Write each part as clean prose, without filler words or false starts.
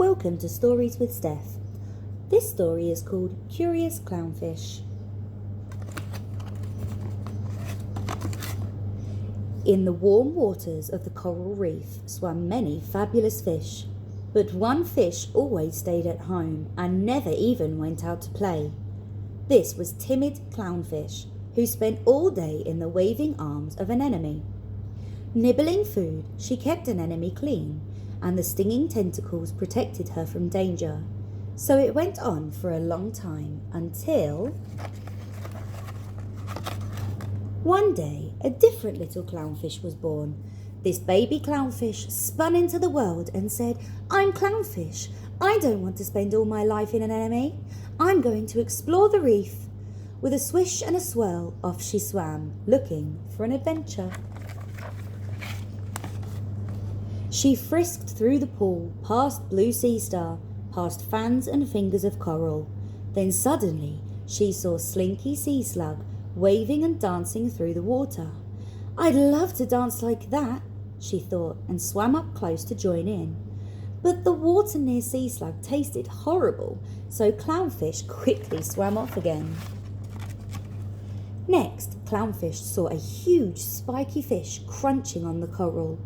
Welcome to Stories with Steph. This story is called Curious Clownfish. In the warm waters of the coral reef swam many fabulous fish, but one fish always stayed at home and never even went out to play. This was timid Clownfish, who spent all day in the waving arms of an enemy. Nibbling food, she kept an enemy clean, and the stinging tentacles protected her from danger. So it went on for a long time until one day a different little clownfish was born. This baby clownfish spun into the world and said, "I'm Clownfish. I don't want to spend all my life in an enemy. I'm going to explore the reef." With a swish and a swirl, off she swam, looking for an adventure. She frisked through the pool, past Blue Sea Star, past fans and fingers of coral. Then suddenly she saw Slinky Sea Slug waving and dancing through the water. "I'd love to dance like that," she thought, and swam up close to join in. But the water near Sea Slug tasted horrible, so Clownfish quickly swam off again. Next, Clownfish saw a huge spiky fish crunching on the coral.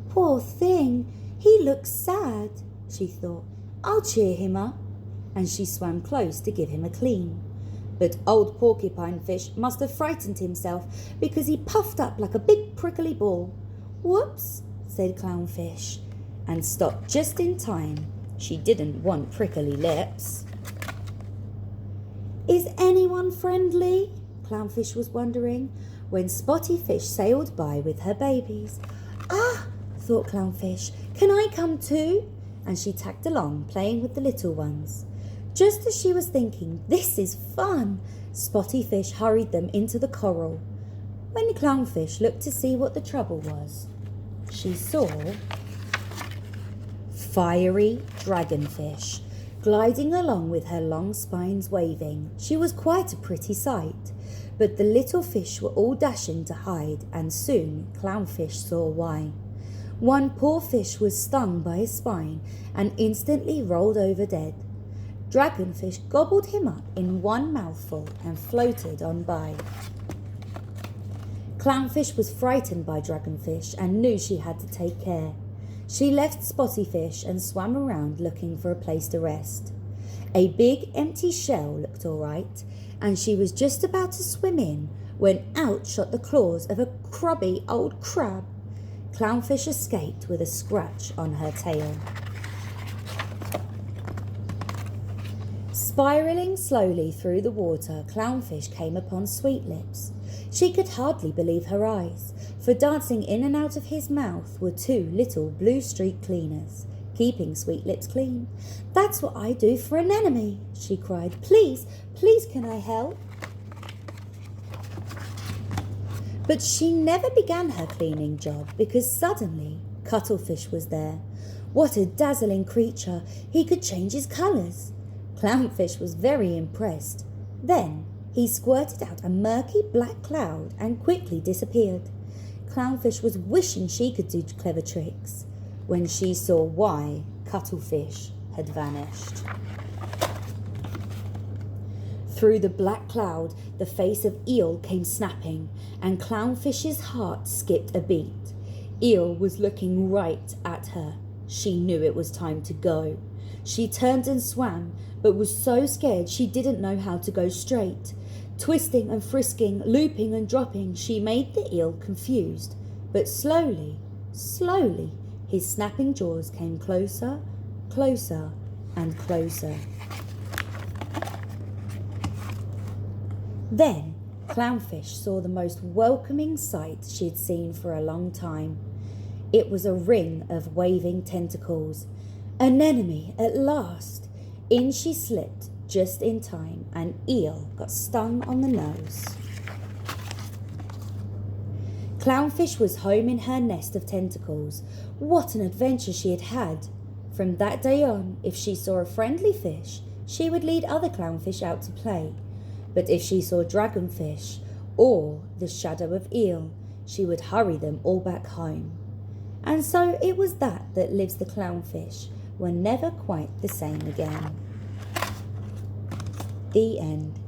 "Poor thing, he looks sad," she thought. "I'll cheer him up." And she swam close to give him a clean. But old Porcupine Fish must have frightened himself because he puffed up like a big prickly ball. "Whoops," said Clownfish, and stopped just in time. She didn't want prickly lips. "Is anyone friendly?" Clownfish was wondering, when Spotty Fish sailed by with her babies. "Ah!" thought Clownfish, "can I come too?" And she tagged along, playing with the little ones. Just as she was thinking, "This is fun," Spotty Fish hurried them into the coral. When Clownfish looked to see what the trouble was, she saw fiery dragonfish gliding along with her long spines waving. She was quite a pretty sight, but the little fish were all dashing to hide, and soon Clownfish saw why. One poor fish was stung by a spine and instantly rolled over dead. Dragonfish gobbled him up in one mouthful and floated on by. Clownfish was frightened by Dragonfish and knew she had to take care. She left Spotty Fish and swam around looking for a place to rest. A big empty shell looked all right, and she was just about to swim in when out shot the claws of a crubby old crab. Clownfish escaped with a scratch on her tail. Spiralling slowly through the water, Clownfish came upon Sweetlips. She could hardly believe her eyes, for dancing in and out of his mouth were two little blue streak cleaners, keeping Sweetlips clean. "That's what I do for an enemy," she cried. "Please, please can I help?" But she never began her cleaning job because suddenly Cuttlefish was there. What a dazzling creature! He could change his colours. Clownfish was very impressed. Then he squirted out a murky black cloud and quickly disappeared. Clownfish was wishing she could do clever tricks when she saw why Cuttlefish had vanished. Through the black cloud, the face of Eel came snapping, and Clownfish's heart skipped a beat. Eel was looking right at her. She knew it was time to go. She turned and swam, but was so scared she didn't know how to go straight. Twisting and frisking, looping and dropping, she made the eel confused. But slowly, slowly, his snapping jaws came closer, closer, and closer. Then Clownfish saw the most welcoming sight she had seen for a long time. It was a ring of waving tentacles. An enemy at last. In she slipped just in time, and Eel got stung on the nose. Clownfish was home in her nest of tentacles. What an adventure she had had! From that day on, if she saw a friendly fish, she would lead other clownfish out to play. But if she saw Dragonfish or the shadow of Eel, she would hurry them all back home. And so it was that lives the clownfish, were never quite the same again. The end.